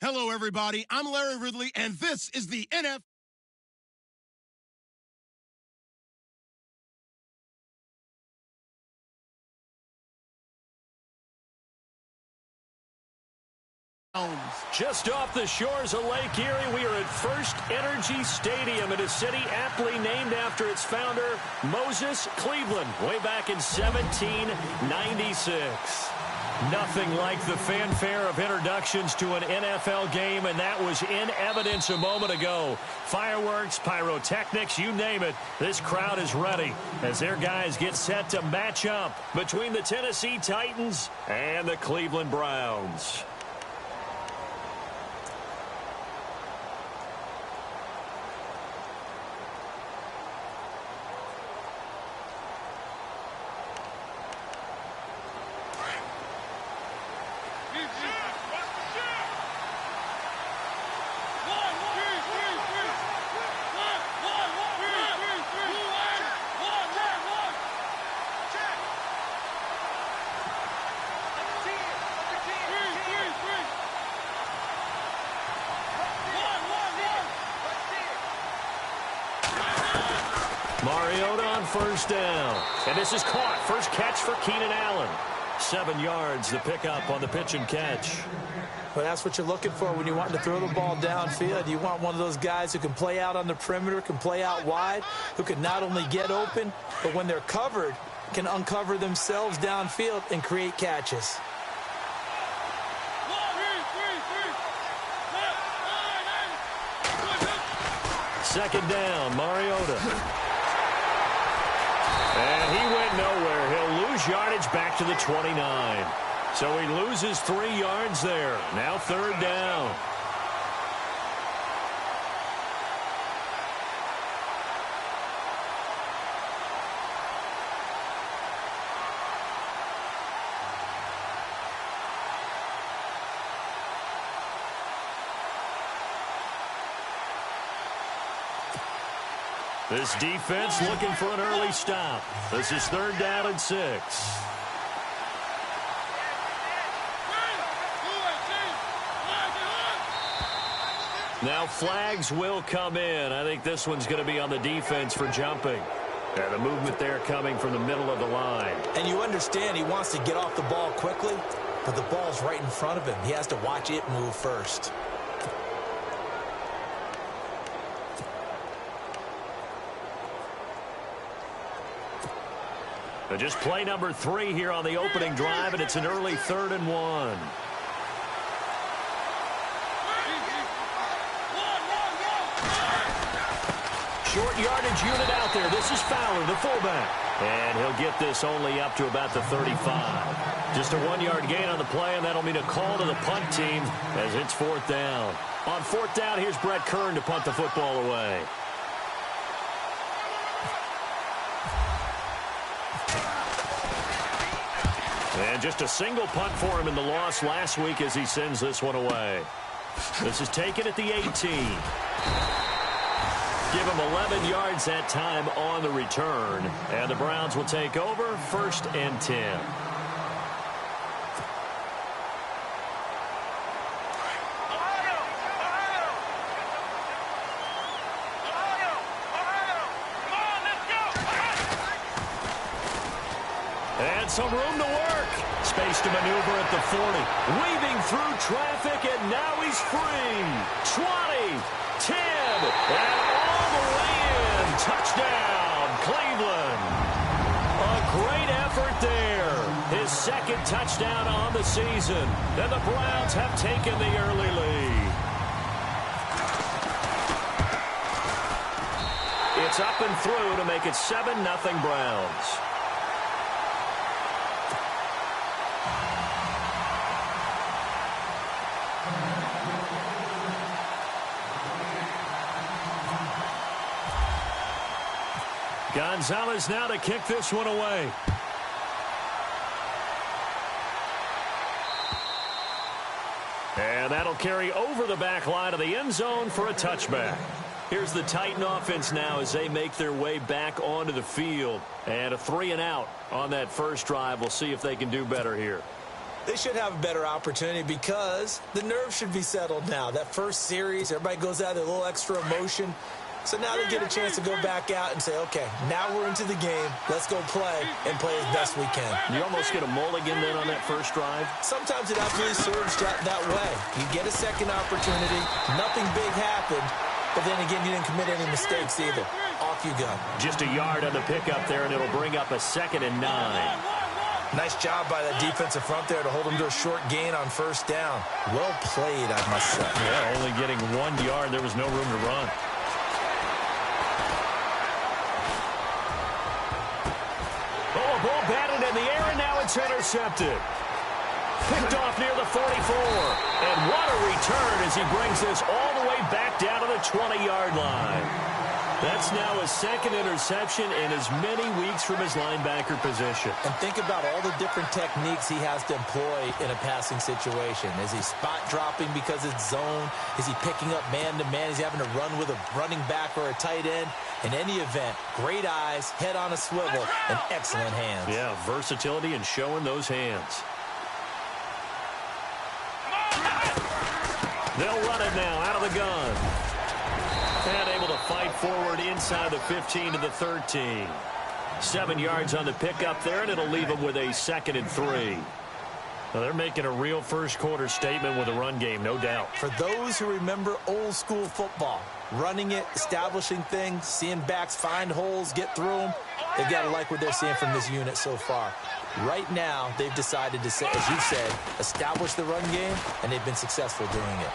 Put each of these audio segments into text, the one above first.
Hello, everybody. I'm Larry Ridley, and this is the NFL. Just off the shores of Lake Erie, we are at First Energy Stadium in a city aptly named after its founder, Moses Cleveland, way back in 1796. Nothing like the fanfare of introductions to an NFL game, and that was in evidence a moment ago. Fireworks, pyrotechnics, you name it. This crowd is ready as their guys get set to match up between the Tennessee Titans and the Cleveland Browns. Mariota on first down. And this is caught. First catch for Keenan Allen. 7 yards, the pickup on the pitch and catch. Well, that's what you're looking for when you want to throw the ball downfield. You want one of those guys who can play out on the perimeter, can play out wide, who can not only get open, but when they're covered, can uncover themselves downfield and create catches. Second down, Mariota. And he went nowhere. He'll lose yardage back to the 29. So he loses 3 yards there. Now third down. This defense looking for an early stop. This is third down and 6. Now flags will come in. I think this one's going to be on the defense for jumping. And the movement there coming from the middle of the line. And you understand he wants to get off the ball quickly, but the ball's right in front of him. He has to watch it move first. Just play number 3 here on the opening drive, and it's an early 3rd and 1. Short yardage unit out there. This is Fowler, the fullback. And he'll get this only up to about the 35. Just a 1-yard gain on the play, and that'll mean a call to the punt team as it's 4th down. On 4th down, here's Brett Kern to punt the football away. And just a single punt for him in the loss last week as he sends this one away. This is taken at the 18. Give him 11 yards that time on the return. And the Browns will take over 1st and 10. And some room to work. Space to maneuver at the 40. Weaving through traffic, and now he's free. 20, 10, and all the way in. Touchdown, Cleveland. A great effort there. His 2nd touchdown on the season. And the Browns have taken the early lead. It's up and through to make it 7-0 Browns. Gonzalez now to kick this one away. And that'll carry over the back line of the end zone for a touchback. Here's the Titan offense now as they make their way back onto the field. And a 3-and-out on that first drive. We'll see if they can do better here. They should have a better opportunity because the nerves should be settled now. That first series, everybody goes out with a little extra emotion. So now they get a chance to go back out and say, okay, now we're into the game. Let's go play and play as best we can. You almost get a mulligan then on that first drive? Sometimes it absolutely serves that way. You get a second opportunity. Nothing big happened. But then again, you didn't commit any mistakes either. Off you go. Just a yard on the pickup there, and it'll bring up a 2nd and 9. Nice job by that defensive front there to hold him to a short gain on first down. Well played, I must say. Yeah, only getting 1 yard. There was no room to run. Oh, a ball batted in the air, and now it's intercepted. Picked off near the 44. And what a return as he brings this all the way back down to the 20-yard line. That's now his 2nd interception in as many weeks from his linebacker position. And think about all the different techniques he has to employ in a passing situation. Is he spot dropping because it's zone? Is he picking up man-to-man? Is he having to run with a running back or a tight end? In any event, great eyes, head on a swivel, and excellent hands. Yeah, versatility and showing those hands. They'll run it now out of the gun. And able to fight forward inside the 15 to the 13. 7 yards on the pickup there, and it'll leave them with a 2nd and 3. Now they're making a real first-quarter statement with a run game, no doubt. For those who remember old-school football, running it, establishing things, seeing backs find holes, get through them, they've got to like what they're seeing from this unit so far. Right now, they've decided to, say, as you said, establish the run game, and they've been successful doing it.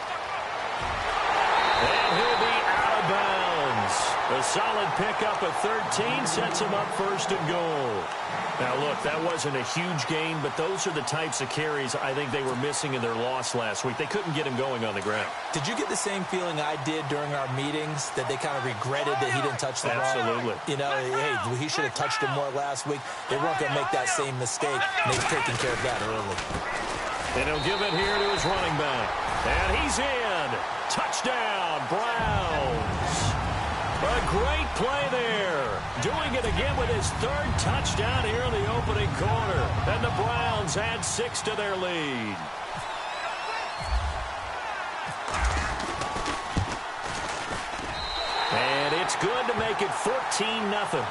And he'll be out of bounds. A solid pickup of 13 sets him up 1st and goal. Now, look, that wasn't a huge gain, but those are the types of carries I think they were missing in their loss last week. They couldn't get him going on the ground. Did you get the same feeling I did during our meetings, that they kind of regretted that he didn't touch the ball? Absolutely. You know, hey, he should have touched him more last week. They weren't going to make that same mistake, and they've taken care of that early. And he'll give it here to his running back. And he's in. Touchdown, Browns. A great play there. Doing it again with his 3rd touchdown here in the opening quarter. And the Browns add 6 to their lead. And it's good to make it 14-0.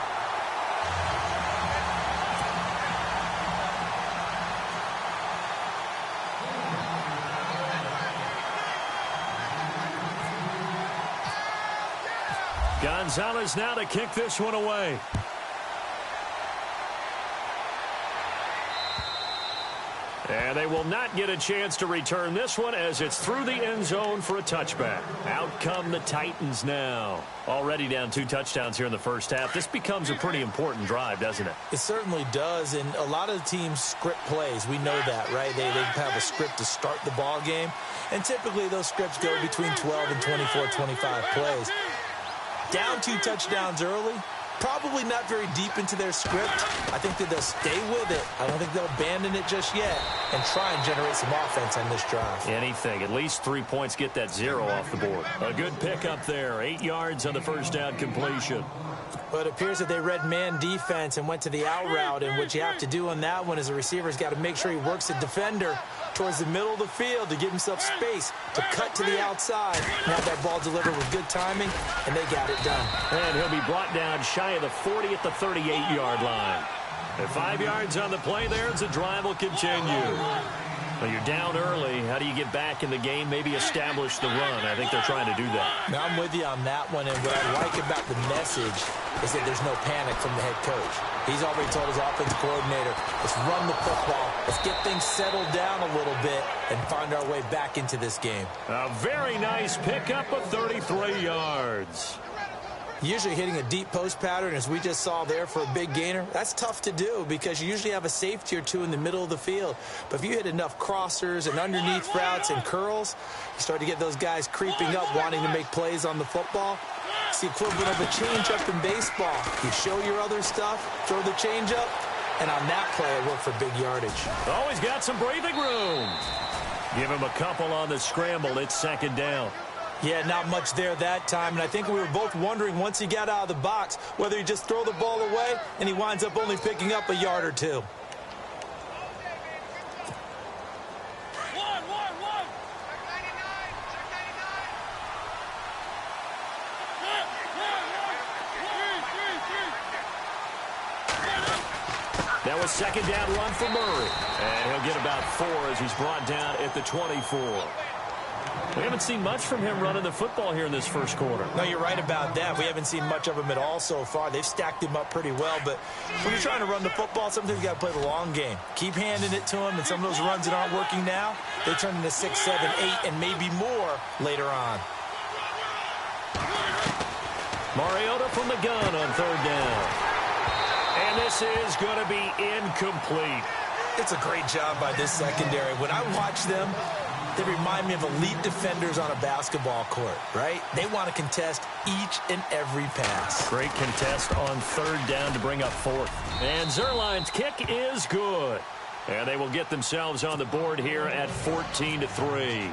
Gonzalez now to kick this one away. And they will not get a chance to return this one as it's through the end zone for a touchback. Out come the Titans now. Already down 2 touchdowns here in the first half. This becomes a pretty important drive, doesn't it? It certainly does, and a lot of teams script plays. We know that, right? They have a script to start the ball game, and typically those scripts go between 12 and 24, 25 plays. Down 2 touchdowns early, probably not very deep into their script. I think that they'll stay with it. I don't think they'll abandon it just yet and try and generate some offense on this drive. Anything. At least 3 points, get that 0 off the board. A good pickup there. 8 yards on the first down completion. Well, it appears that they read man defense and went to the out route, and what you have to do on that one is the receiver's got to make sure he works the defender towards the middle of the field to give himself space to cut to the outside and have that ball delivered with good timing, and they got it done. And he'll be brought down shy of the 40 at the 38-yard line. At 5 yards on the play there, as the drive will continue. Well, you're down early. How do you get back in the game? Maybe establish the run. I think they're trying to do that. Now, I'm with you on that one, and what I like about the message is that there's no panic from the head coach. He's already told his offensive coordinator, let's run the football, let's get things settled down a little bit and find our way back into this game. A very nice pickup of 33 yards. Usually hitting a deep post pattern, as we just saw there for a big gainer, that's tough to do because you usually have a safety or two in the middle of the field. But if you hit enough crossers and underneath routes and curls, you start to get those guys creeping up, wanting to make plays on the football. It's the equivalent of a changeup in baseball. You show your other stuff, throw the changeup, and on that play, it worked for big yardage. Oh, he's got some breathing room. Give him a couple on the scramble. It's 2nd down. Yeah, not much there that time, and I think we were both wondering once he got out of the box whether he just throw the ball away, and he winds up only picking up a yard or 2. Now a second down run for Murray. And he'll get about 4 as he's brought down at the 24. We haven't seen much from him running the football here in this first quarter. No, you're right about that. We haven't seen much of him at all so far. They've stacked him up pretty well, but when you're trying to run the football, sometimes you got to play the long game. Keep handing it to him, and some of those runs that aren't working now, they turn into 6, 7, 8, and maybe more later on. Mariota from the gun on third down. And this is going to be incomplete. It's a great job by this secondary. When I watch them, they remind me of elite defenders on a basketball court, right? They want to contest each and every pass. Great contest on third down to bring up 4th. And Zerline's kick is good. And they will get themselves on the board here at 14-3.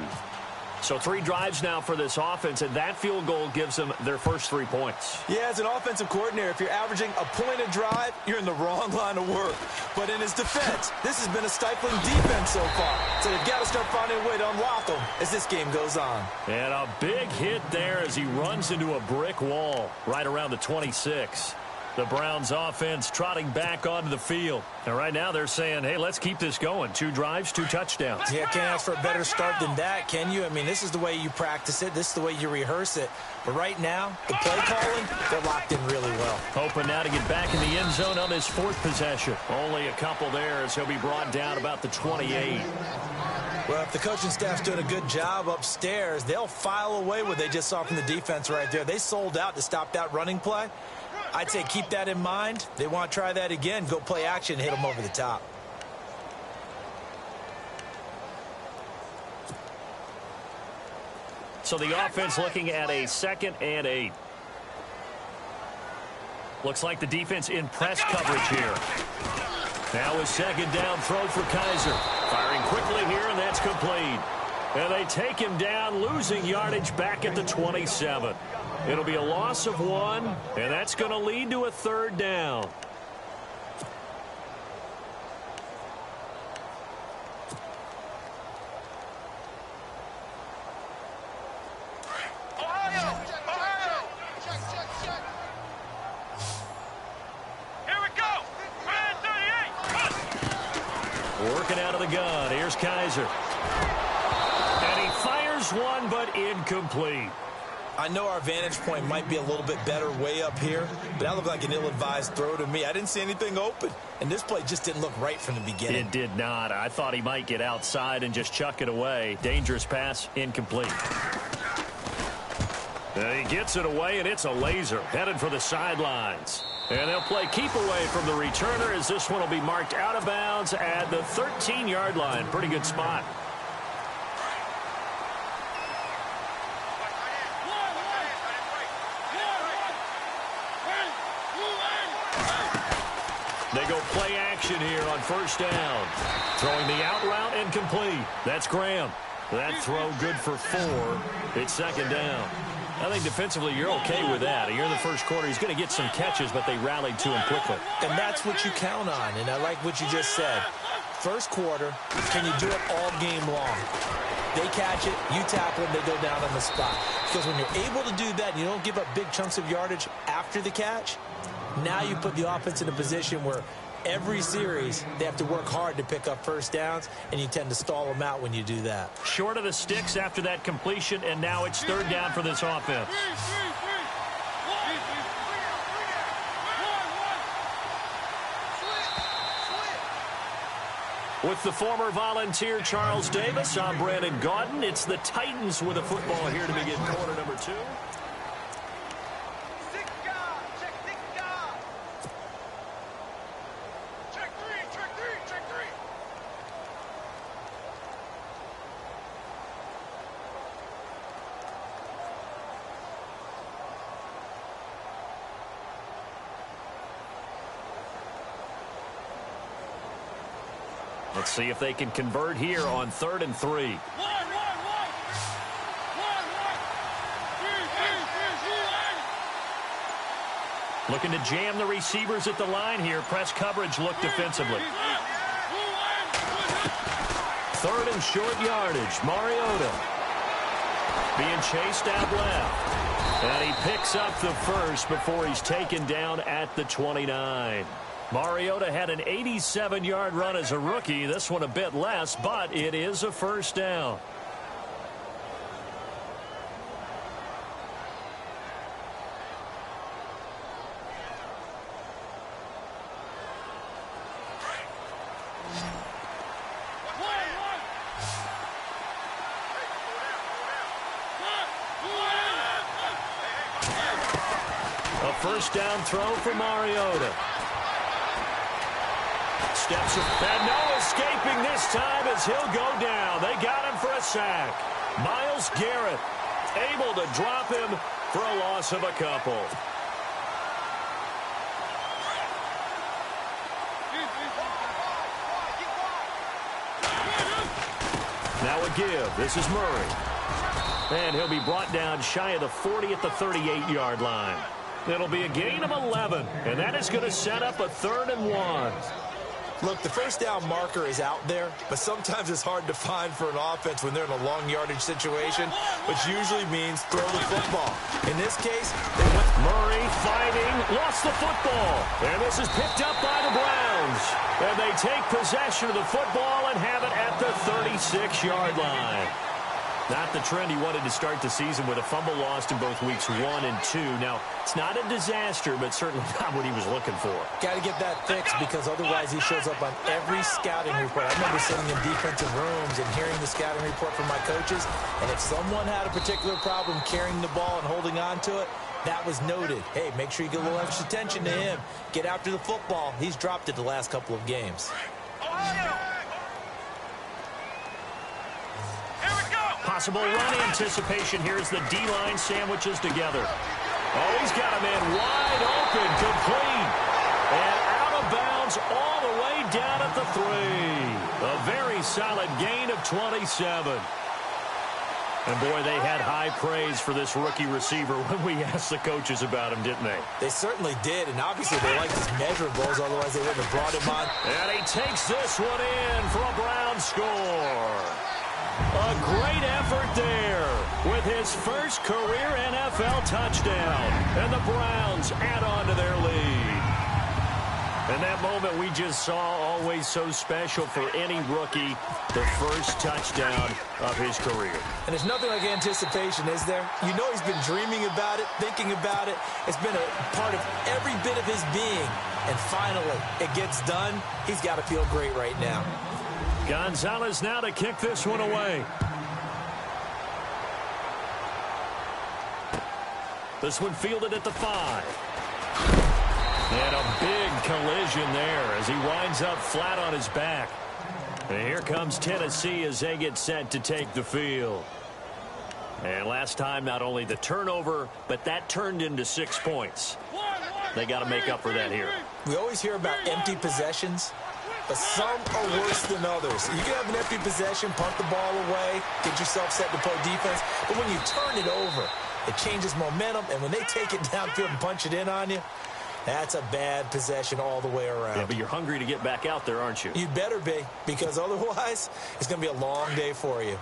So 3 drives now for this offense, and that field goal gives them their first 3 points. Yeah, as an offensive coordinator, if you're averaging a point a drive, you're in the wrong line of work. But in his defense, this has been a stifling defense so far. So they've got to start finding a way to unlock them as this game goes on. And a big hit there as he runs into a brick wall right around the 26. The Browns offense trotting back onto the field. And right now they're saying, hey, let's keep this going. 2 drives, 2 touchdowns. Yeah, can't ask for a better start than that, can you? I mean, this is the way you practice it. This is the way you rehearse it. But right now, the play calling, they're locked in really well. Hoping now to get back in the end zone on his 4th possession. Only a couple there as he'll be brought down about the 28. Well, if the coaching staff's doing a good job upstairs, they'll file away what they just saw from the defense right there. They sold out to stop that running play. I'd say keep that in mind. They want to try that again. Go play action, hit them over the top. So the offense looking at a 2nd and 8. Looks like the defense in press coverage here. Now a 2nd down throw for Kaiser. Firing quickly here, and that's complete. And they take him down, losing yardage back at the 27. It'll be a loss of 1, and that's going to lead to a 3rd down. Working out of the gun. Here's Kaiser. And he fires one, but incomplete. I know our vantage point might be a little bit better way up here, but that looked like an ill-advised throw to me. I didn't see anything open, and this play just didn't look right from the beginning. It did not. I thought he might get outside and just chuck it away. Dangerous pass, incomplete. And he gets it away, and it's a laser headed for the sidelines. And they'll play keep away from the returner as this one will be marked out of bounds at the 13-yard line. Pretty good spot. They go play action here on 1st down. Throwing the out route and complete. That's Graham. That throw good for 4. It's 2nd down. I think defensively you're okay with that. Here in the first quarter, he's going to get some catches, but they rallied to him quickly. And that's what you count on, and I like what you just said. First quarter, can you do it all game long? They catch it, you tackle them, they go down on the spot. Because when you're able to do that and you don't give up big chunks of yardage after the catch, now you put the offense in a position where every series they have to work hard to pick up 1st downs, and you tend to stall them out when you do that. Short of the sticks after that completion, and now it's 3rd down for this offense. With the former Volunteer Charles Davis, I'm Brandon Gaudin. It's the Titans with a football here to begin quarter number 2. Let's see if they can convert here on 3rd and 3. Looking to jam the receivers at the line here. Press coverage look defensively. 3rd and short yardage. Mariota being chased out left. And he picks up the first before he's taken down at the 29. Mariota had an 87-yard run as a rookie. This one a bit less, but it is a first down. A first down throw for Mariota. Steps and no escaping this time as he'll go down. They got him for a sack. Myles Garrett able to drop him for a loss of a couple. Now a give. This is Murray. And he'll be brought down shy of the 40 at the 38-yard line. It'll be a gain of 11, and that is going to set up a 3rd and 1. Look, the first down marker is out there, but sometimes it's hard to find for an offense when they're in a long yardage situation, which usually means throw the football. In this case, they went. Murray fighting, lost the football, and this is picked up by the Browns. And they take possession of the football and have it at the 36-yard line. Not the trend he wanted to start the season with a fumble lost in both weeks 1 and 2. Now, it's not a disaster, but certainly not what he was looking for. Got to get that fixed because otherwise he shows up on every scouting report. I remember sitting in defensive rooms and hearing the scouting report from my coaches, and if someone had a particular problem carrying the ball and holding on to it, that was noted. Hey, make sure you get a little extra attention to him. Get after the football. He's dropped it the last couple of games. Possible run anticipation. Here's the D-line sandwiches together. Oh, he's got a man wide open, complete. And out of bounds all the way down at the 3. A very solid gain of 27. And, boy, they had high praise for this rookie receiver when we asked the coaches about him, didn't they? They certainly did, and obviously they liked his measurables, otherwise they wouldn't have brought him on. And he takes this one in for a Browns score. A great effort there with his first career NFL touchdown. And the Browns add on to their lead. And that moment we just saw, always so special for any rookie, the first touchdown of his career. And there's nothing like anticipation, is there? You know he's been dreaming about it, thinking about it. It's been a part of every bit of his being. And finally, it gets done. He's got to feel great right now. Gonzalez now to kick this one away. This one fielded at the 5. And a big collision there as he winds up flat on his back. And here comes Tennessee as they get set to take the field. And last time, not only the turnover, but that turned into 6 points. They got to make up for that here. We always hear about empty possessions, but some are worse than others. You can have an empty possession, punt the ball away, get yourself set to play defense, but when you turn it over, it changes momentum, and when they take it downfield and punch it in on you, that's a bad possession all the way around. Yeah, but you're hungry to get back out there, aren't you? You better be, because otherwise, it's going to be a long day for you.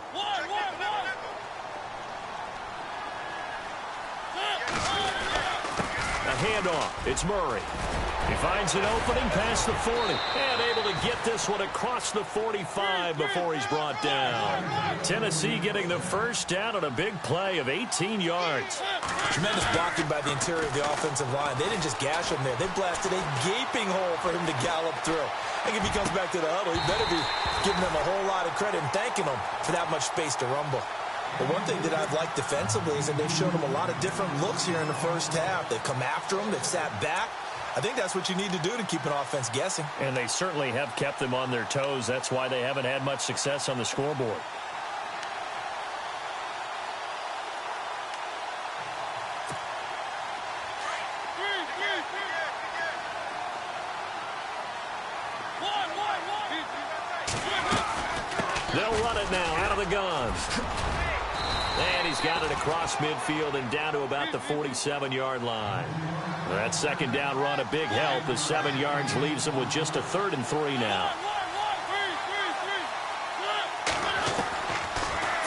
A handoff. It's Murray. He finds an opening past the 40 and able to get this one across the 45 before he's brought down. Tennessee getting the first down on a big play of 18 yards. Tremendous blocking by the interior of the offensive line. They didn't just gash him there. They blasted a gaping hole for him to gallop through. I think if he comes back to the huddle, he better be giving them a whole lot of credit and thanking them for that much space to rumble. But one thing that I've liked defensively is that they've shown them a lot of different looks here in the first half. They've come after them. They've sat back. I think that's what you need to do to keep an offense guessing. And they certainly have kept them on their toes. That's why they haven't had much success on the scoreboard. They'll run it now out of the gun. And he's got it across midfield and down to about the 47-yard line. That second down run a big help. The 7 yards leaves him with just a 3rd and 3 now.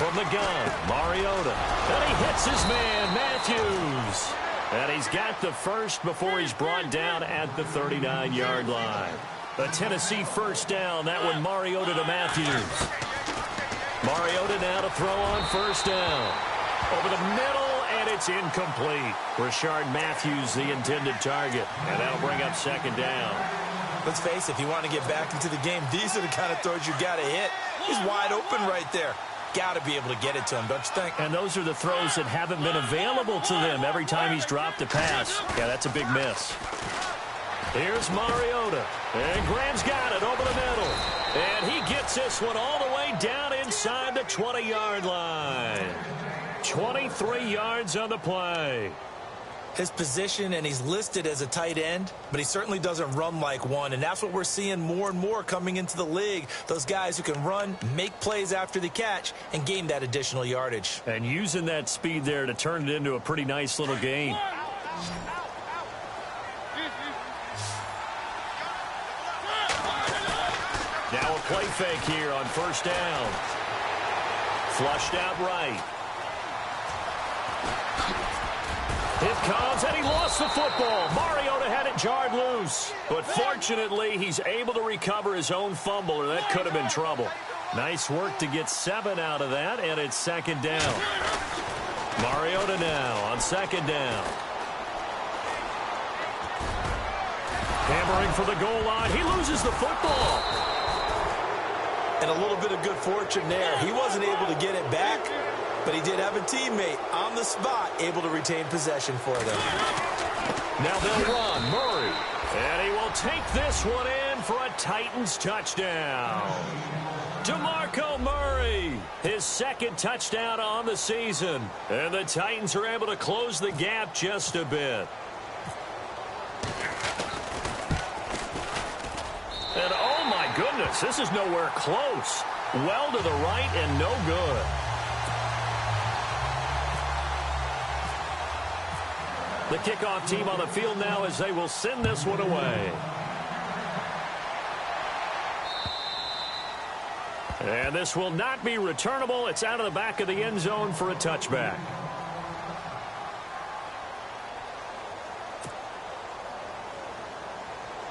From the gun, Mariota. And he hits his man, Matthews. And he's got the first before he's brought down at the 39-yard line. A Tennessee first down. That one Mariota to Matthews. Mariota now to throw on first down. Over the middle, and it's incomplete. Rashard Matthews, the intended target. And that'll bring up second down. Let's face it, if you want to get back into the game, these are the kind of throws you got to hit. He's wide open right there. Got to be able to get it to him, don't you think? And those are the throws that haven't been available to them every time he's dropped a pass. Yeah, that's a big miss. Here's Mariota. And Graham's got it over the middle. And he gets this one all the way down inside the 20-yard line. 23 yards on the play. His position, and he's listed as a tight end, but he certainly doesn't run like one, and that's what we're seeing more and more coming into the league. Those guys who can run, make plays after the catch, and gain that additional yardage. And using that speed there to turn it into a pretty nice little gain. Now a play fake here on first down. Flushed out right. It comes, and he lost the football. Mariota had it jarred loose. But fortunately, he's able to recover his own fumble, or that could have been trouble. Nice work to get 7 out of that, and it's second down. Mariota now on second down. Hammering for the goal line. He loses the football. And a little bit of good fortune there. He wasn't able to get it back, but he did have a teammate on the spot able to retain possession for them. Now they'll run. Murray. And he will take this one in for a Titans touchdown. DeMarco Murray, his second touchdown on the season. And the Titans are able to close the gap just a bit. And oh my goodness, this is nowhere close. Well to the right and no good. The kickoff team on the field now as they will send this one away. And this will not be returnable. It's out of the back of the end zone for a touchback.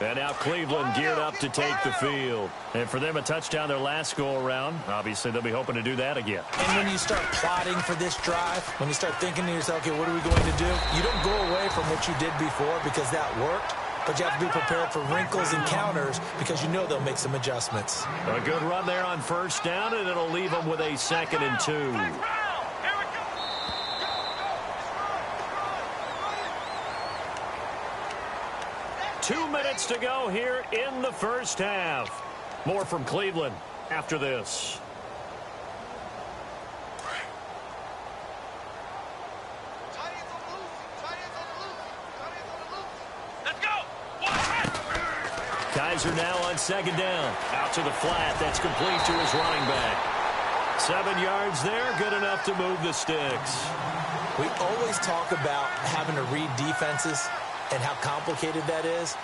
And now Cleveland geared up to take the field. And for them, a touchdown their last go-around. Obviously, they'll be hoping to do that again. And when you start plotting for this drive, when you start thinking to yourself, okay, what are we going to do? You don't go away from what you did before because that worked. But you have to be prepared for wrinkles and counters because you know they'll make some adjustments. A good run there on first down, and it'll leave them with a 2nd and 2. 2 minutes to go here in the first half. More from Cleveland after this. Kaiser now on second down. Out to the flat. That's complete to his running back. 7 yards there. Good enough to move the sticks. We always talk about having to read defenses and how complicated that is.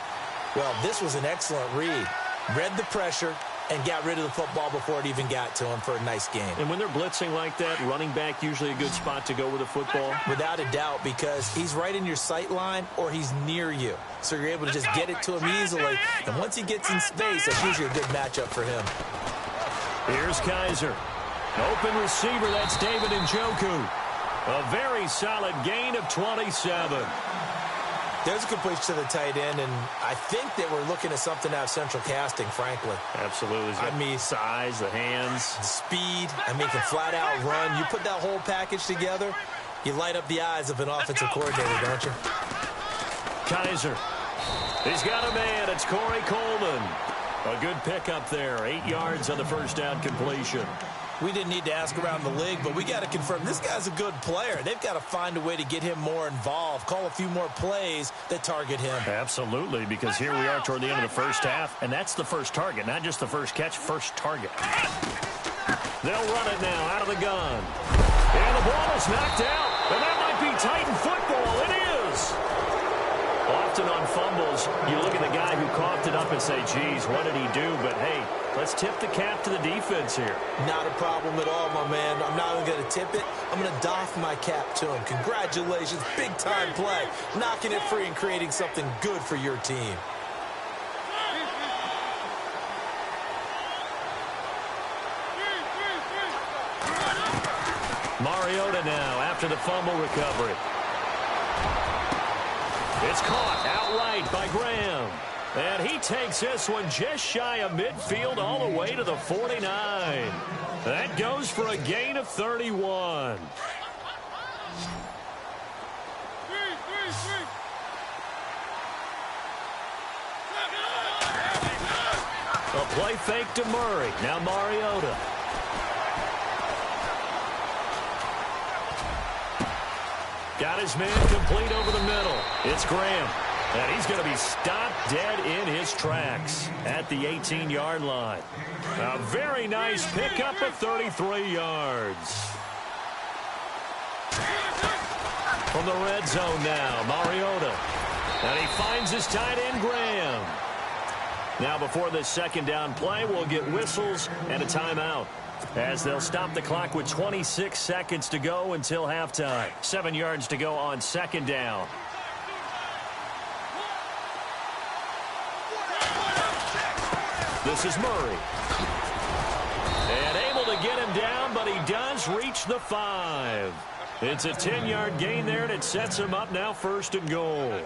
Well, this was an excellent read. Read the pressure and got rid of the football before it even got to him for a nice game. And when they're blitzing like that, running back usually a good spot to go with the football? Without a doubt, because he's right in your sight line or he's near you. So you're able to just get it to him easily. And once he gets in space, that's usually a good matchup for him. Here's Kaiser. Open receiver, that's David Njoku. A very solid gain of 27. There's a completion to the tight end, and I think that we're looking at something out of central casting, frankly. Absolutely. I mean, size, the hands. Speed. I mean, can flat out run. You put that whole package together, you light up the eyes of an offensive coordinator, don't you? Kaiser. He's got a man. It's Corey Coleman. A good pickup there. 8 yards on the first down completion. We didn't need to ask around the league, but we got to confirm this guy's a good player. They've got to find a way to get him more involved, call a few more plays that target him. Absolutely, because here we are toward the end of the first half, and that's the first target, not just the first catch, first target. They'll run it now out of the gun. And the ball is knocked out, and that might be Titan football. It is. Often on fumbles, you look at the guy who coughed it up and say, geez, what did he do? But, hey, let's must tip the cap to the defense here. Not a problem at all, my man. I'm not even going to tip it. I'm going to doff my cap to him. Congratulations, big-time play. Knocking it free and creating something good for your team. Mariota now after the fumble recovery. It's caught outright by Graham. And he takes this one just shy of midfield all the way to the 49. That goes for a gain of 31. A play fake to Murray. Now Mariota. Got his man complete over the middle. It's Graham. And he's going to be stopped dead in his tracks at the 18-yard line. A very nice pickup of 33 yards. From the red zone now, Mariota. And he finds his tight end, Graham. Now before this second down play, we'll get whistles and a timeout, as they'll stop the clock with 26 seconds to go until halftime. 7 yards to go on second down. This is Murray. And able to get him down, but he does reach the 5. It's a 10-yard gain there, and it sets him up now 1st and goal.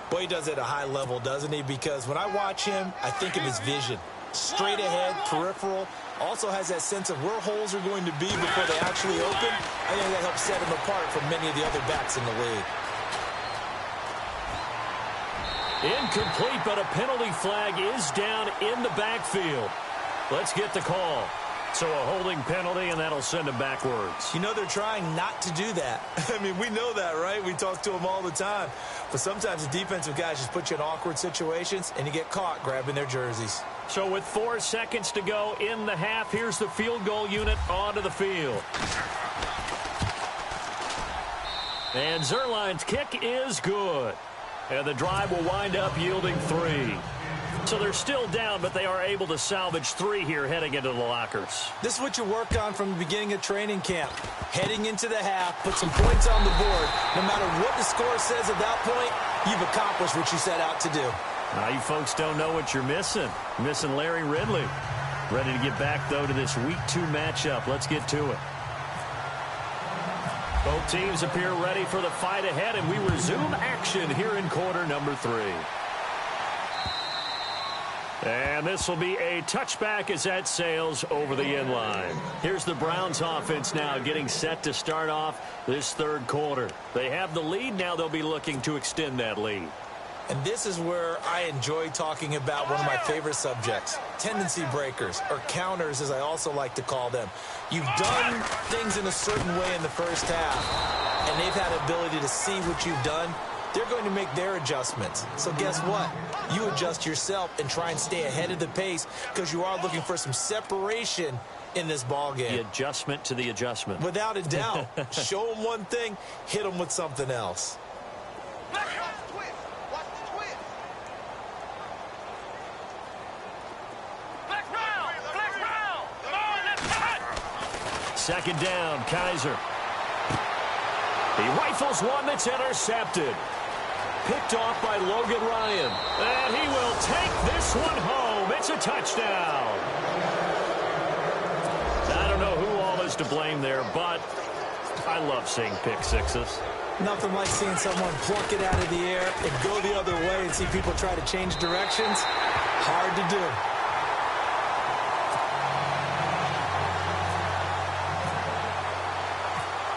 Boy, he does it at a high level, doesn't he? Because when I watch him, I think of his vision. Straight ahead, peripheral. Also has that sense of where holes are going to be before they actually open. I think that helps set him apart from many of the other backs in the league. Incomplete, but a penalty flag is down in the backfield. Let's get the call. So a holding penalty, and that'll send him backwards. You know, they're trying not to do that. I mean, we know that, right? We talk to them all the time. But sometimes the defensive guys just put you in awkward situations, and you get caught grabbing their jerseys. So with 4 seconds to go in the half, here's the field goal unit onto the field. And Zerline's kick is good. And the drive will wind up yielding 3. So they're still down, but they are able to salvage 3 here heading into the lockers. This is what you work on from the beginning of training camp. Heading into the half, put some points on the board. No matter what the score says at that point, you've accomplished what you set out to do. Now you folks don't know what you're missing. Missing Larry Ridley. Ready to get back, though, to this Week 2 matchup. Let's get to it. Both teams appear ready for the fight ahead, and we resume action here in quarter number 3. And this will be a touchback as that sails over the end line. Here's the Browns offense now getting set to start off this third quarter. They have the lead. Now they'll be looking to extend that lead. And this is where I enjoy talking about one of my favorite subjects, tendency breakers, or counters as I also like to call them. You've done things in a certain way in the first half, and they've had ability to see what you've done. They're going to make their adjustments. So guess what? You adjust yourself and try and stay ahead of the pace because you are looking for some separation in this ball game. The adjustment to the adjustment. Without a doubt. Show them one thing, hit them with something else. Second down, Kaiser. He rifles one that's intercepted. Picked off by Logan Ryan. And he will take this one home. It's a touchdown. I don't know who all is to blame there, but I love seeing pick sixes. Nothing like seeing someone pluck it out of the air and go the other way and see people try to change directions. Hard to do.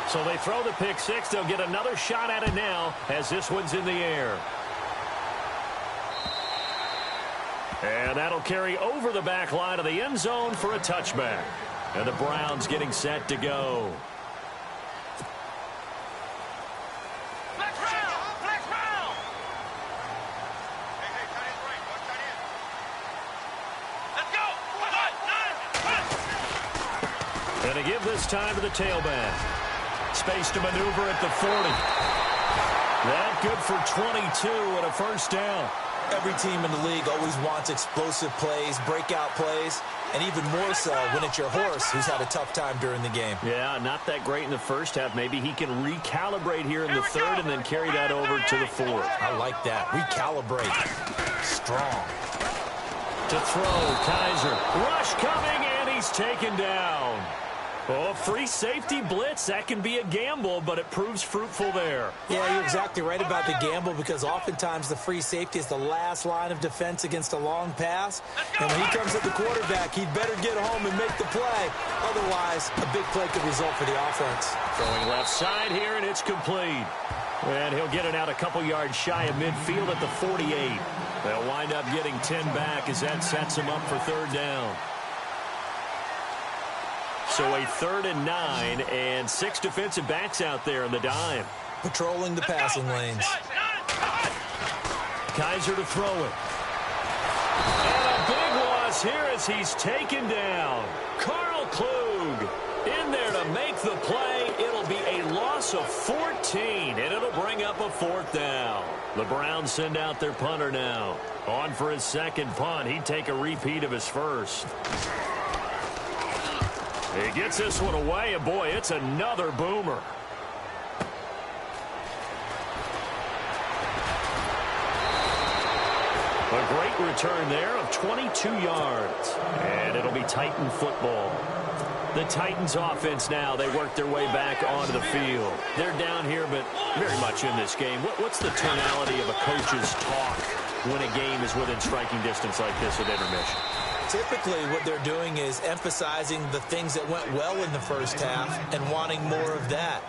So they throw the pick six. They'll get another shot at it now as this one's in the air. And that'll carry over the back line of the end zone for a touchback. And the Browns getting set to go. And to give this time to the tailback. Space to maneuver at the 40. That good for 22 and a first down. Every team in the league always wants explosive plays, breakout plays, and even more so when it's your horse who's had a tough time during the game. Yeah, not that great in the first half. Maybe he can recalibrate here in the third and then carry that over to the fourth. I like that. Recalibrate. Strong. To throw, Kaiser. Rush coming, and he's taken down. Oh, free safety blitz. That can be a gamble, but it proves fruitful there. Yeah, you're exactly right about the gamble because oftentimes the free safety is the last line of defense against a long pass. And when he comes at the quarterback, he'd better get home and make the play. Otherwise, a big play could result for the offense. Throwing left side here, and it's complete. And he'll get it out a couple yards shy of midfield at the 48. They'll wind up getting 10 back as that sets him up for third down. So a 3rd and 9 and 6 defensive backs out there in the dime. Patrolling the passing lanes. Kaiser to throw it. And a big loss here as he's taken down. Carl Klug in there to make the play. It'll be a loss of 14, and it'll bring up a 4th down. The Browns send out their punter now. On for his second punt. He'd take a repeat of his first. He gets this one away, and boy, it's another boomer. A great return there of 22 yards. And it'll be Titan football. The Titans offense now, they work their way back onto the field. They're down here, but very much in this game. What's the tonality of a coach's talk when a game is within striking distance like this at intermission? Typically, what they're doing is emphasizing the things that went well in the first half and wanting more of that.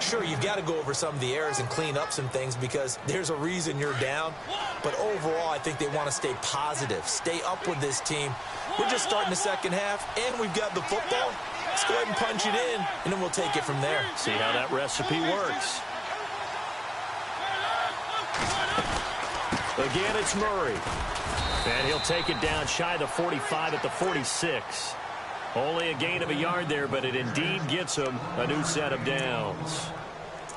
Sure, you've got to go over some of the errors and clean up some things because there's a reason you're down. But overall, I think they want to stay positive, stay up with this team. We're just starting the second half, and we've got the football. Let's go ahead and punch it in, and then we'll take it from there. See how that recipe works. Again, it's Murray. And he'll take it down shy of the 45 at the 46. Only a gain of a yard there, but it indeed gets him a new set of downs.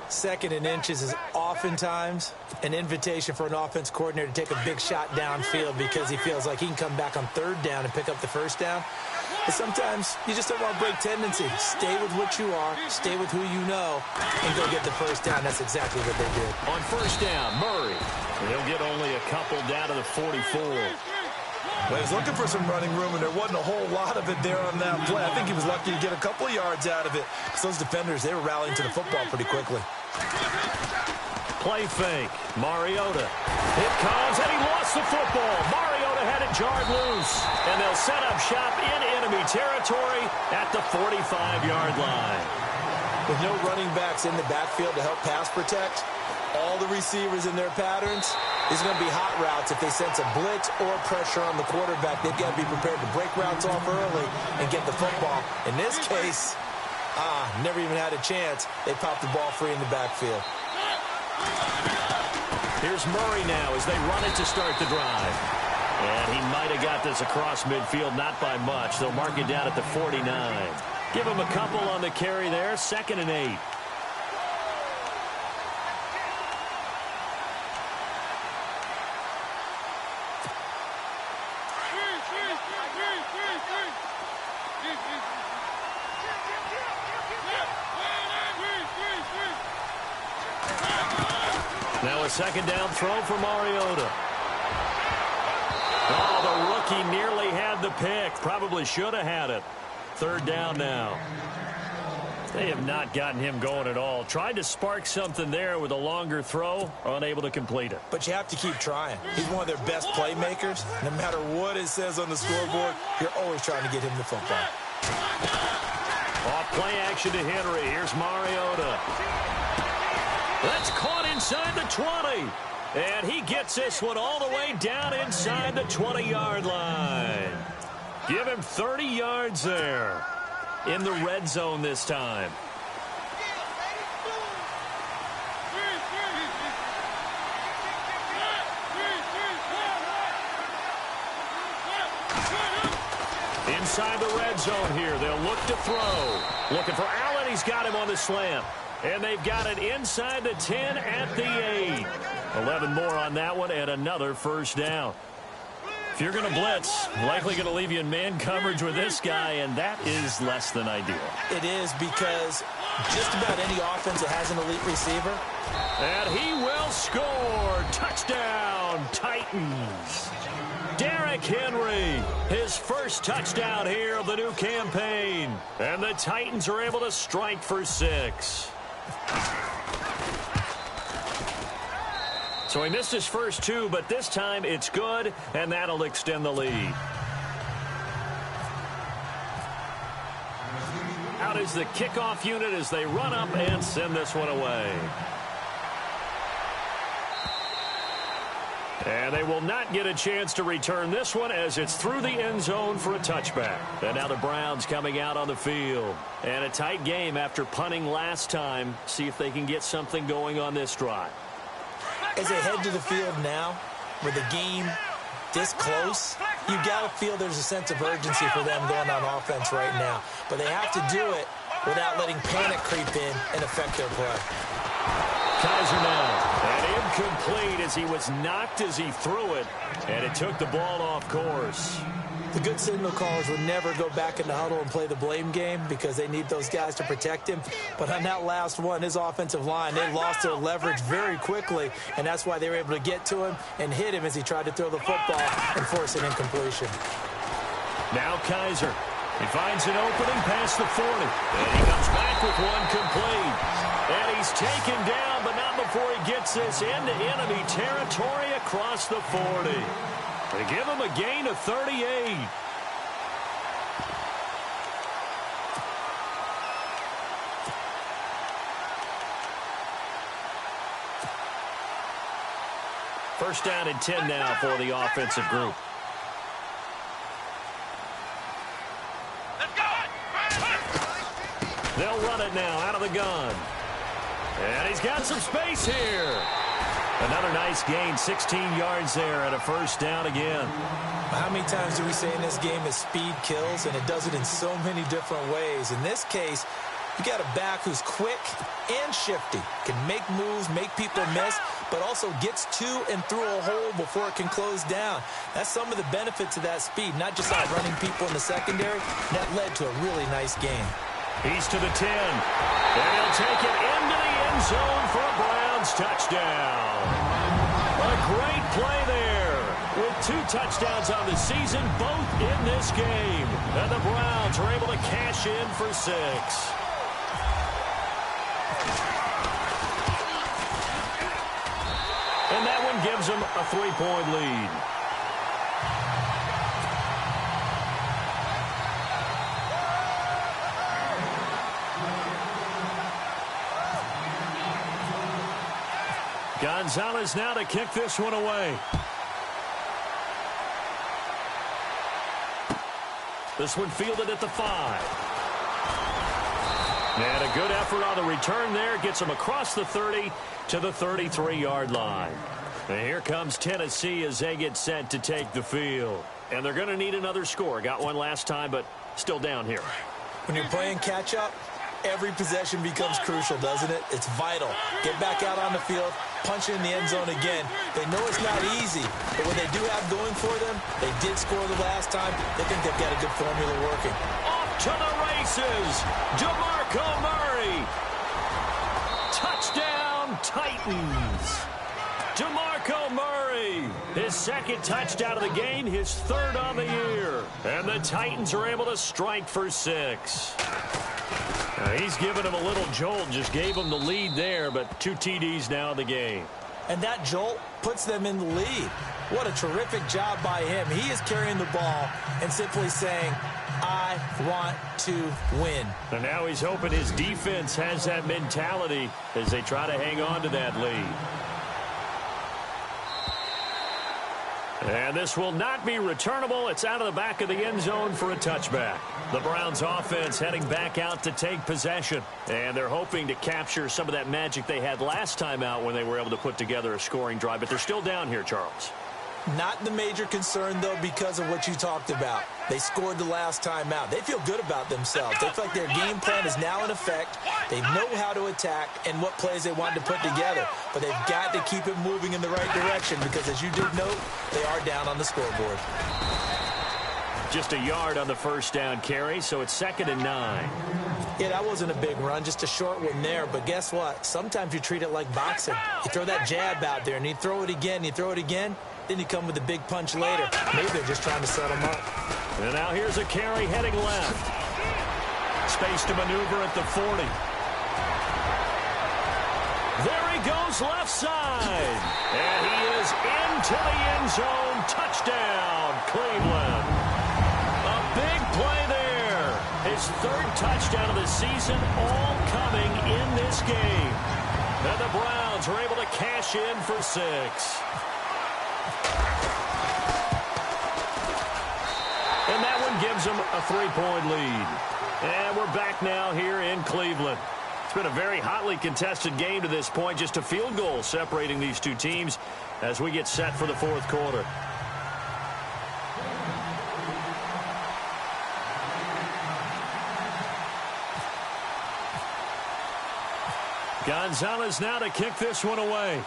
2nd and inches is oftentimes an invitation for an offense coordinator to take a big shot downfield because he feels like he can come back on 3rd down and pick up the 1st down. But sometimes you just don't want to break tendency. Stay with what you are, stay with who you know, and go get the 1st down. That's exactly what they did. On 1st down, Murray. He'll get only a couple down to the 44. Well, he's looking for some running room, and there wasn't a whole lot of it there on that play. I think he was lucky to get a couple of yards out of it because those defenders, they were rallying to the football pretty quickly. Play fake. Mariota. It comes, and he lost the football. Mariota had it jarred loose. And they'll set up shop in enemy territory at the 45-yard line. With no running backs in the backfield to help pass protect, all the receivers in their patterns, these are going to be hot routes. If they sense a blitz or pressure on the quarterback, they've got to be prepared to break routes off early and get the football. In this case, never even had a chance. They popped the ball free in the backfield. Here's Murray now as they run it to start the drive. And he might have got this across midfield, not by much. They'll mark it down at the 49. Give him a couple on the carry there, 2nd and 8. Now a 2nd down throw for Mariota. Oh, the rookie nearly had the pick. Probably should have had it. 3rd down now. They have not gotten him going at all. Tried to spark something there with a longer throw, unable to complete it. But you have to keep trying. He's one of their best playmakers. No matter what it says on the scoreboard, you're always trying to get him the football. Off play action to Henry. Here's Mariota. That's caught inside the 20. And he gets this one all the way down inside the 20-yard line. Give him 30 yards there. In the red zone this time. Inside the red zone here. They'll look to throw. Looking for Allen. He's got him on the slant. And they've got it inside the 10 at the 8. 11 more on that one and another first down. If you're going to blitz, likely going to leave you in man coverage with this guy, and that is less than ideal. It is, because just about any offense that has an elite receiver. And he will score. Touchdown, Titans. Derrick Henry, his first touchdown here of the new campaign. And the Titans are able to strike for 6. So he missed his first 2, but this time it's good, and that'll extend the lead. Out is the kickoff unit as they run up and send this one away. And they will not get a chance to return this one as it's through the end zone for a touchback. And now the Browns coming out on the field. And a tight game after punting last time. See if they can get something going on this drive. As they head to the field now, with the game this close, you got to feel there's a sense of urgency for them going on offense right now. But they have to do it without letting panic creep in and affect their play. Kaiser now, and incomplete as he was knocked as he threw it, and it took the ball off course. The good signal callers would never go back in the huddle and play the blame game because they need those guys to protect him. But on that last one, his offensive line, they lost their leverage very quickly, and that's why they were able to get to him and hit him as he tried to throw the football and force an incompletion. Now Kaiser. He finds an opening past the 40, and he comes back with one complete. And he's taken down, but not before he gets this into enemy territory across the 40. They give him a gain of 38. First down and 10 now for the offensive group. They'll run it now out of the gun. And he's got some space here. Another nice gain, 16 yards there, and a first down again. How many times do we say in this game that speed kills, and it does it in so many different ways? In this case, you got a back who's quick and shifty, can make moves, make people miss, but also gets to and through a hole before it can close down. That's some of the benefits of that speed, not just outrunning people in the secondary. That led to a really nice game. He's to the 10, and he'll take it into the end zone for a Browns touchdown. A great play there with 2 touchdowns on the season, both in this game. And the Browns are able to cash in for 6. And that one gives them a 3-point lead. Gonzalez now to kick this one away. This one fielded at the 5. And a good effort on the return there. Gets him across the 30 to the 33-yard line. And here comes Tennessee as they get set to take the field. And they're going to need another score. Got one last time, but still down here. When you're playing catch-up, every possession becomes crucial, doesn't it? It's vital. Get back out on the field, punch it in the end zone again. They know it's not easy, but what they do have going for them, they did score the last time. They think they've got a good formula working. Off to the races, DeMarco Murray. Touchdown, Titans. DeMarco Murray, his second touchdown of the game, his 3rd on the year. And the Titans are able to strike for 6. He's given him a little jolt, just gave him the lead there, but 2 TDs now in the game. And that jolt puts them in the lead. What a terrific job by him. He is carrying the ball and simply saying, I want to win. And now he's hoping his defense has that mentality as they try to hang on to that lead. And this will not be returnable. It's out of the back of the end zone for a touchback. The Browns offense heading back out to take possession. And they're hoping to capture some of that magic they had last time out when they were able to put together a scoring drive. But they're still down here, Charles. Not the major concern, though, because of what you talked about. They scored the last time out. They feel good about themselves. They feel like their game plan is now in effect. They know how to attack and what plays they want to put together. But they've got to keep it moving in the right direction because, as you did note, they are down on the scoreboard. Just a yard on the first down carry, so it's 2nd and 9. Yeah, that wasn't a big run, just a short one there. But guess what? Sometimes you treat it like boxing. You throw that jab out there, and you throw it again, then you come with a big punch later. Maybe they're just trying to set them up. And now here's a carry heading left. Space to maneuver at the 40. There he goes left side. And he is into the end zone. Touchdown, Cleveland. A big play there. His 3rd touchdown of the season, all coming in this game. And the Browns are able to cash in for 6. And that one gives them a 3-point lead. And we're back now here in Cleveland. It's been a very hotly contested game to this point. Just a field goal separating these two teams as we get set for the 4th quarter. Gonzalez now to kick this one away.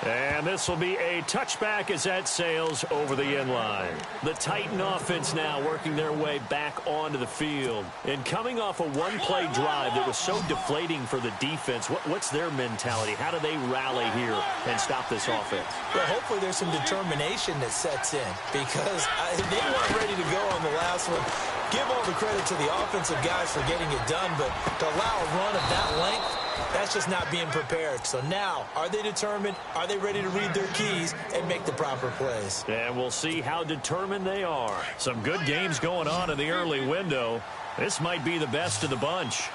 And this will be a touchback as that sails over the end line. The Titan offense now working their way back onto the field. And coming off a one-play drive that was so deflating for the defense, what's their mentality? How do they rally here and stop this offense? Well, hopefully there's some determination that sets in because they weren't ready to go on the last one. Give all the credit to the offensive guys for getting it done, but to allow a run of that length, that's just not being prepared. So now, are they determined? Are they ready to read their keys and make the proper plays? And we'll see how determined they are. Some good games going on in the early window. This might be the best of the bunch.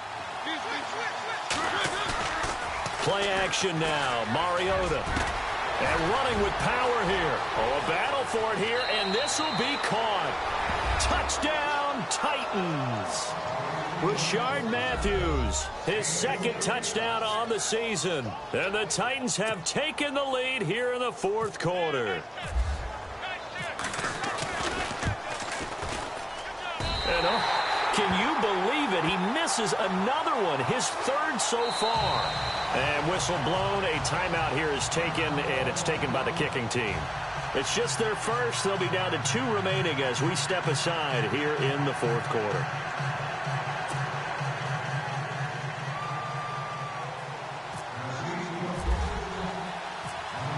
Play action now. Mariota. And running with power here. Oh, a battle for it here, and this will be caught. Touchdown, Titans. Rashard Matthews, his 2nd touchdown on the season. And the Titans have taken the lead here in the 4th quarter. And can you believe it? He misses another one, his 3rd so far. And whistle blown, a timeout here is taken, and it's taken by the kicking team. It's just their first. They'll be down to 2 remaining as we step aside here in the 4th quarter.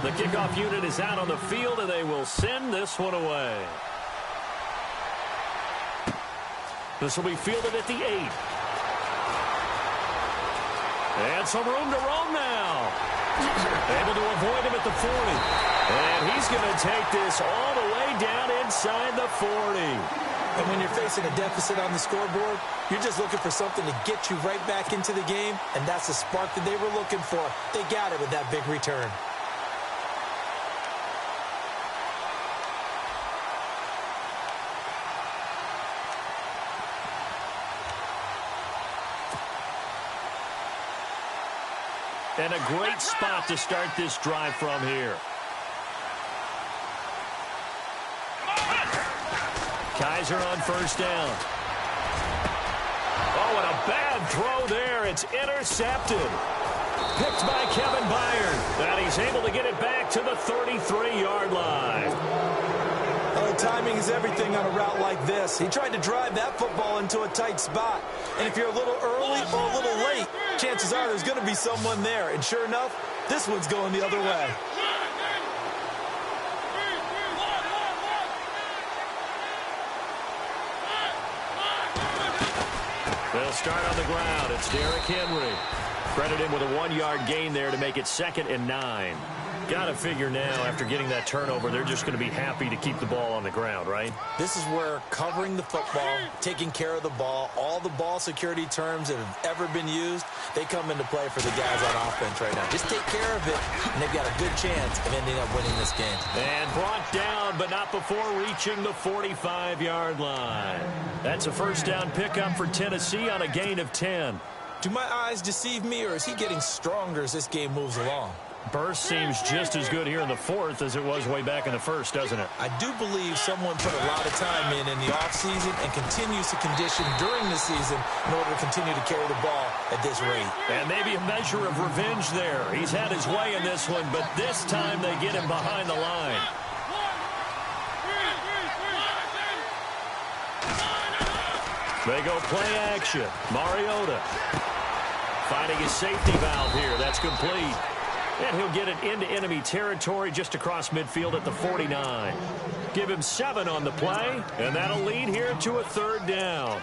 The kickoff unit is out on the field, and they will send this one away. This will be fielded at the 8. And some room to roam now. Able to avoid him at the 40. And he's going to take this all the way down inside the 40. And when you're facing a deficit on the scoreboard, you're just looking for something to get you right back into the game, and that's the spark that they were looking for. They got it with that big return. And a great spot to start this drive from here. Kaiser on first down. Oh, and a bad throw there. It's intercepted. Picked by Kevin Byard. And he's able to get it back to the 33-yard line. Oh, timing is everything on a route like this. He tried to drive that football into a tight spot. And if you're a little early or a little late, chances are there's going to be someone there. And sure enough, this one's going the other way. They'll start on the ground. It's Derrick Henry. Credit him with a 1-yard gain there to make it 2nd and 9. Got to figure now, after getting that turnover, they're just going to be happy to keep the ball on the ground, right? This is where covering the football, taking care of the ball, all the ball security terms that have ever been used, they come into play for the guys on offense right now. Just take care of it, and they've got a good chance of ending up winning this game. And brought down, but not before reaching the 45-yard line. That's a first down pickup for Tennessee on a gain of 10. Do my eyes deceive me, or is he getting stronger as this game moves along? Burst seems just as good here in the fourth as it was way back in the first, doesn't it? I do believe someone put a lot of time in the offseason and continues to condition during the season in order to continue to carry the ball at this rate. And maybe a measure of revenge there. He's had his way in this one, but this time they get him behind the line. They go play action. Mariota finding his safety valve here. That's complete. And he'll get it into enemy territory just across midfield at the 49. Give him 7 on the play, and that'll lead here to a 3rd down.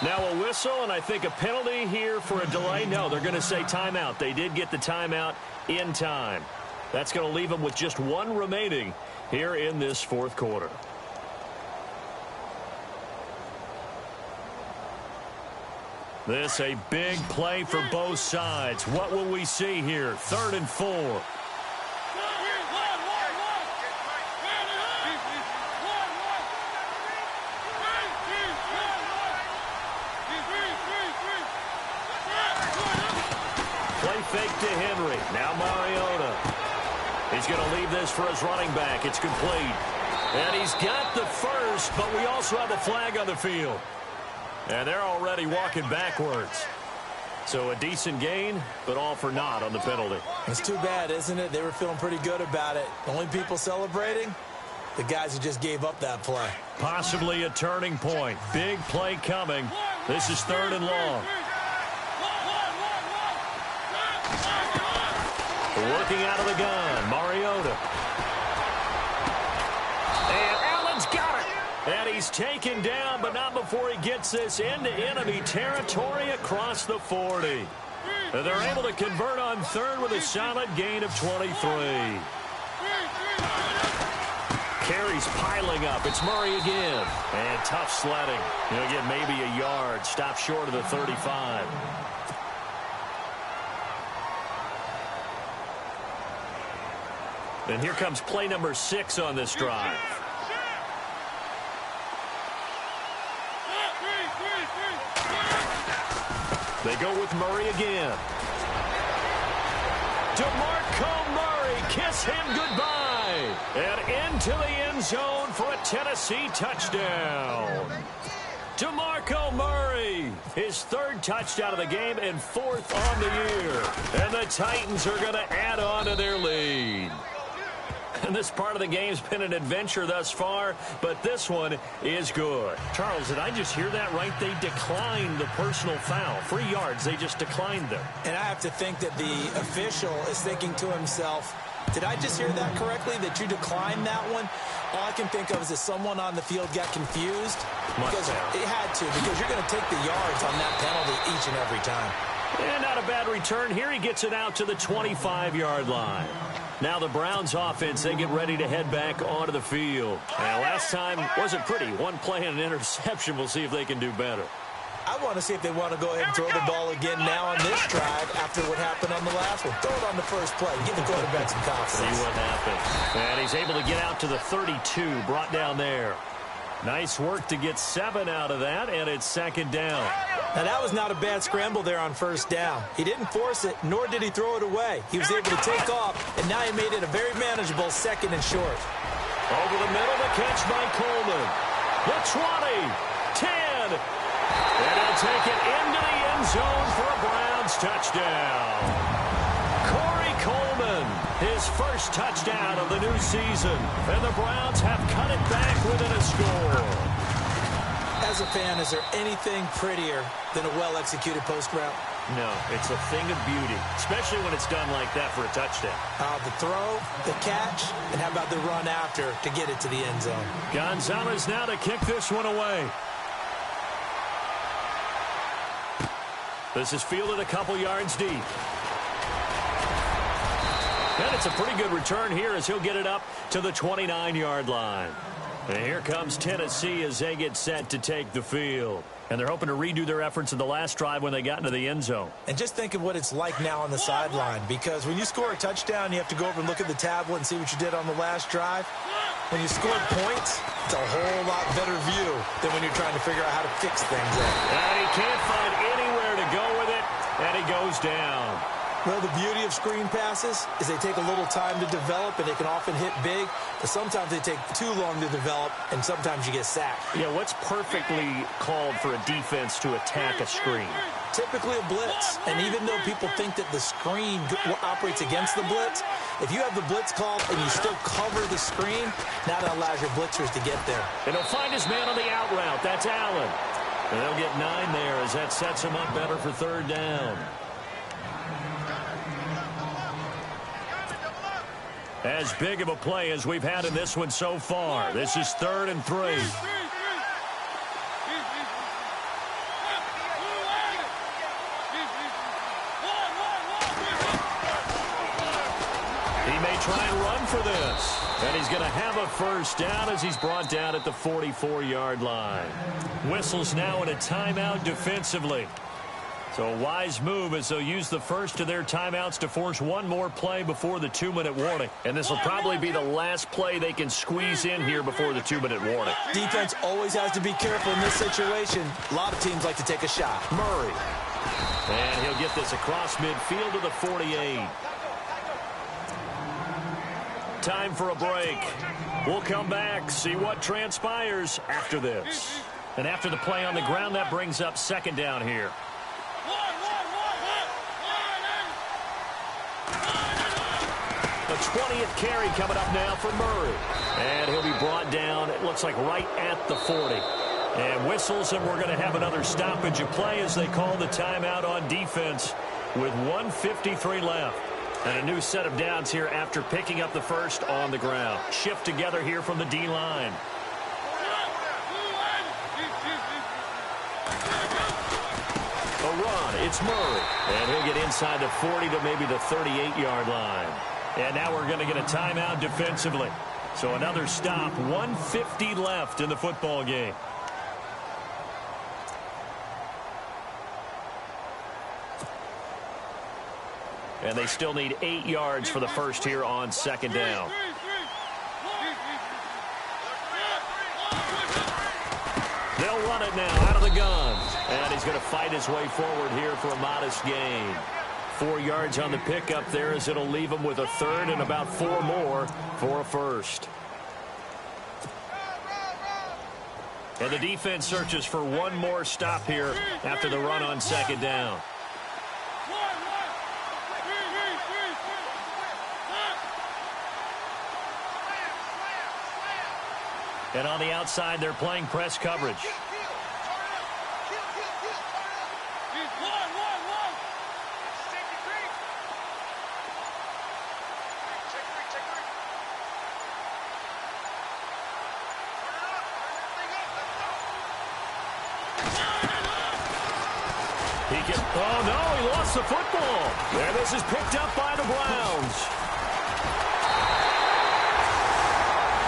Now a whistle, and I think a penalty here for a delay. No, they're going to say timeout. They did get the timeout in time. That's going to leave them with just 1 remaining here in this 4th quarter. This a big play for both sides. What will we see here? 3rd and 4. Fake to Henry. Now Mariota. He's going to leave this for his running back. It's complete. And he's got the first, but we also have a flag on the field. And they're already walking backwards. So a decent gain, but all for naught on the penalty. It's too bad, isn't it? They were feeling pretty good about it. The only people celebrating, the guys who just gave up that play. Possibly a turning point. Big play coming. This is 3rd and long. Working out of the gun, Mariota. And Allen's got it. And he's taken down, but not before he gets this into enemy territory across the 40. And they're able to convert on 3rd with a solid gain of 23. Carries piling up. It's Murray again. And tough sledding. He'll get maybe a yard. Stop short of the 35. And here comes play number 6 on this drive. They go with Murray again. DeMarco Murray, kiss him goodbye. And into the end zone for a Tennessee touchdown. DeMarco Murray, his 3rd touchdown of the game and 4th on the year. And the Titans are going to add on to their lead. And this part of the game's been an adventure thus far, but this one is good. Charles, did I just hear that right? They declined the personal foul. 3 yards, they just declined them. And I have to think that the official is thinking to himself, did I just hear that correctly, that you declined that one? All I can think of is that someone on the field got confused. Because it had to, because you're going to take the yards on that penalty each and every time. And not a bad return here. He gets it out to the 25-yard line. Now the Browns offense, they get ready to head back onto the field. And last time wasn't pretty. 1 play and an interception. We'll see if they can do better. I want to see if they want to go ahead and throw the ball again now on this drive after what happened on the last one. Throw it on the first play. Give the quarterback some confidence. See what happens. And he's able to get out to the 32, brought down there. Nice work to get 7 out of that, and it's 2nd down. Now, that was not a bad scramble there on 1st down. He didn't force it, nor did he throw it away. He was able to take off, and now he made it a very manageable 2nd and short. Over the middle, the catch by Coleman. The 20, 10, and he'll take it into the end zone for a Browns touchdown. Corey Coleman, his first touchdown of the new season, and the Browns have cut it back within a score. As a fan, is there anything prettier than a well-executed post route? No, it's a thing of beauty, especially when it's done like that for a touchdown. The throw, the catch, and how about the run after to get it to the end zone? Gonzalez now to kick this one away. This is fielded a couple yards deep. And it's a pretty good return here as he'll get it up to the 29-yard line. And here comes Tennessee as they get set to take the field. And they're hoping to redo their efforts in the last drive when they got into the end zone. And just think of what it's like now on the sideline, because when you score a touchdown, you have to go over and look at the tablet and see what you did on the last drive. When you scored points, it's a whole lot better view than when you're trying to figure out how to fix things up. And he can't find anywhere to go with it, and he goes down. Well, the beauty of screen passes is they take a little time to develop, and they can often hit big, but sometimes they take too long to develop, and sometimes you get sacked. Yeah, what's perfectly called for a defense to attack a screen? Typically a blitz, and even though people think that the screen operates against the blitz, if you have the blitz called and you still cover the screen, now that allows your blitzers to get there. And he'll find his man on the out route. That's Allen. And they'll get 9 there as that sets him up better for third down. As big of a play as we've had in this one so far. This is 3rd and 3. He may try and run for this. And he's going to have a first down as he's brought down at the 44-yard line. Whistles now in a timeout defensively. So a wise move as they'll use the first of their timeouts to force one more play before the 2-minute warning. And this will probably be the last play they can squeeze in here before the 2-minute warning. Defense always has to be careful in this situation. A lot of teams like to take a shot. Murray. And he'll get this across midfield to the 48. Time for a break. We'll come back, see what transpires after this. And after the play on the ground, that brings up 2nd down here. The 20th carry coming up now for Murray. And he'll be brought down, it looks like right at the 40. And whistles, and we're going to have another stoppage of play as they call the timeout on defense with 1:53 left. And a new set of downs here after picking up the first on the ground. Shift together here from the D-line. A run, it's Murray. And he'll get inside the 40 to maybe the 38-yard line. And now we're going to get a timeout defensively. So another stop, 1:50 left in the football game. And they still need 8 yards for the first here on 2nd down. They'll run it now out of the gun. And he's going to fight his way forward here for a modest gain. 4 yards on the pickup there as it'll leave him with a 3rd and about 4 more for a first. And the defense searches for one more stop here after the run on 2nd down. And on the outside, they're playing press coverage. Oh, no, he lost the football. And this is picked up by the Browns.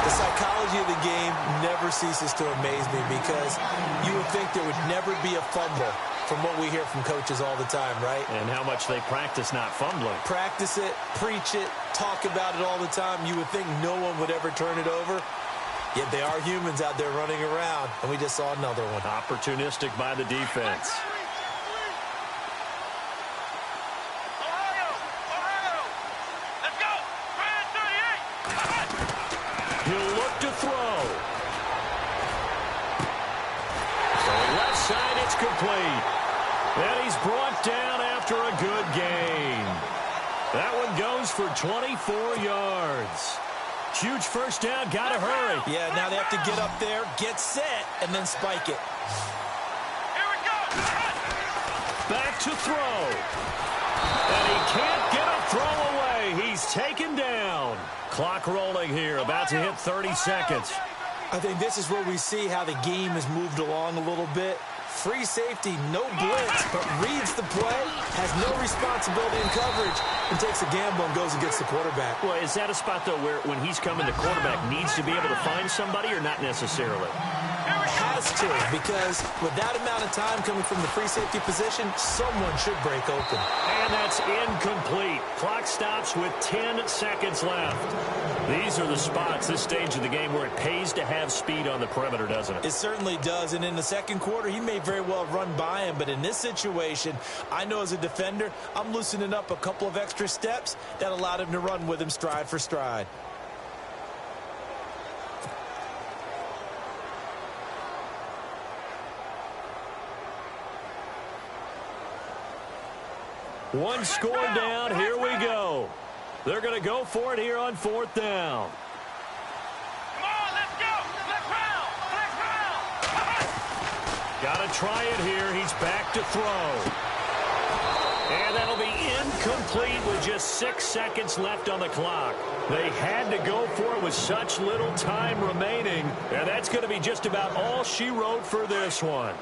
The psychology of the game never ceases to amaze me because you would think there would never be a fumble from what we hear from coaches all the time, right? And how much they practice not fumbling. Practice it, preach it, talk about it all the time. You would think no one would ever turn it over. Yet they are humans out there running around, and we just saw another one. Opportunistic by the defense. He'll look to throw. So left side, it's complete. And he's brought down after a good gain. That one goes for 24 yards. Huge first down, gotta hurry. Yeah, now they have to get up there, get set, and then spike it. Here we go. Back to throw. And he can't get a throw away. He's taken down. Clock rolling here, about to hit 30 seconds. I think this is where we see how the game has moved along a little bit. Free safety, no blitz, but reads the play, has no responsibility in coverage, and takes a gamble and goes and gets the quarterback. Well, is that a spot, though, where when he's coming, the quarterback needs to be able to find somebody or not necessarily? Has to, because with that amount of time coming from the free safety position, someone should break open. And that's incomplete. Clock stops with 10 seconds left. These are the spots, this stage of the game, where it pays to have speed on the perimeter, doesn't it? It certainly does, and in the second quarter, he may very well run by him, but in this situation, I know as a defender, I'm loosening up a couple of extra steps that allowed him to run with him stride for stride. One score down. Here we go. They're going to go for it here on fourth down. Come on, let's go. Let's round. Got to try it here. He's back to throw. And that'll be incomplete with just 6 seconds left on the clock. They had to go for it with such little time remaining. And that's going to be just about all she wrote for this one.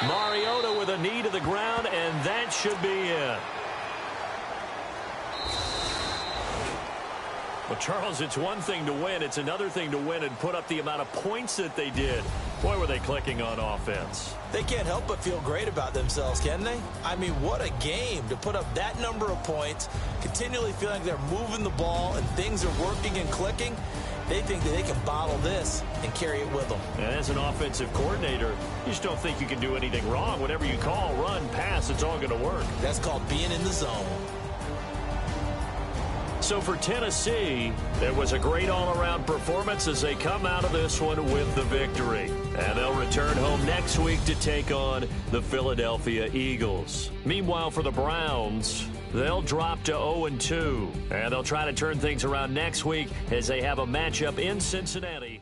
Mariota with a knee to the ground, and that should be it. Well, Charles, it's one thing to win. It's another thing to win and put up the amount of points that they did. Boy, were they clicking on offense. They can't help but feel great about themselves, can they? I mean, what a game to put up that number of points, continually feeling like they're moving the ball and things are working and clicking. They think that they can bottle this and carry it with them. And as an offensive coordinator, you just don't think you can do anything wrong. Whatever you call, run, pass, it's all going to work. That's called being in the zone. So for Tennessee, it was a great all-around performance as they come out of this one with the victory. And they'll return home next week to take on the Philadelphia Eagles. Meanwhile, for the Browns, they'll drop to 0-2. And they'll try to turn things around next week as they have a matchup in Cincinnati.